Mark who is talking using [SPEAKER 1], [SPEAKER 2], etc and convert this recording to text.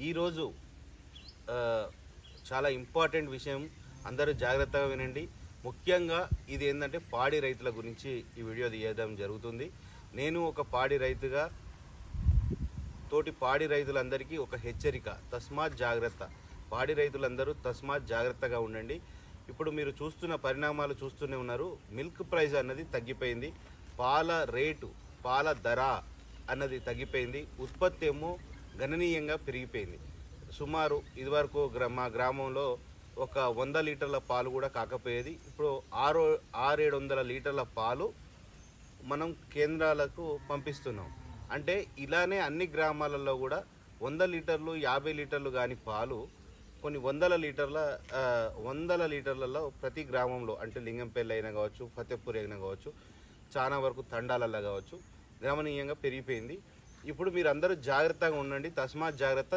[SPEAKER 1] ఈరోజు చాలా ఇంపార్టెంట్ విషయం, అందరూ జాగ్రత్తగా వినండి. ముఖ్యంగా ఇది ఏంటంటే పాడి రైతుల గురించి ఈ వీడియో తీయడం జరుగుతుంది. నేను ఒక పాడి రైతుగా తోటి పాడి రైతులందరికీ ఒక హెచ్చరిక, తస్మాత్ జాగ్రత్త. పాడి రైతులందరూ తస్మాత్ జాగ్రత్తగా ఉండండి. ఇప్పుడు మీరు చూస్తున్న పరిణామాలు చూస్తూనే ఉన్నారు. మిల్క్ ప్రైస్ అన్నది తగ్గిపోయింది, పాల రేటు, పాల ధర అన్నది తగ్గిపోయింది, ఉత్పత్తి ఏమో గణనీయంగా పెరిగిపోయింది. సుమారు ఇదివరకు మా గ్రామంలో ఒక 100 లీటర్ల పాలు కూడా కాకపోయేది. ఇప్పుడు 600-700 లీటర్ల పాలు మనం కేంద్రాలకు పంపిస్తున్నాం. అంటే ఇలానే అన్ని గ్రామాలలో కూడా 100 లీటర్లు 50 లీటర్లు కానీ పాలు కొన్ని వందల లీటర్లలో ప్రతి గ్రామంలో, అంటే లింగంపల్లి అయినా కావచ్చు, ఫతేపూర్ అయినా కావచ్చు, చాలా వరకు తండాలల్లో కావచ్చు, గమనీయంగా పెరిగిపోయింది. ఇప్పుడు మీరు అందరూ జాగ్రత్తగా ఉండండి, తస్మాత్ జాగ్రత్త.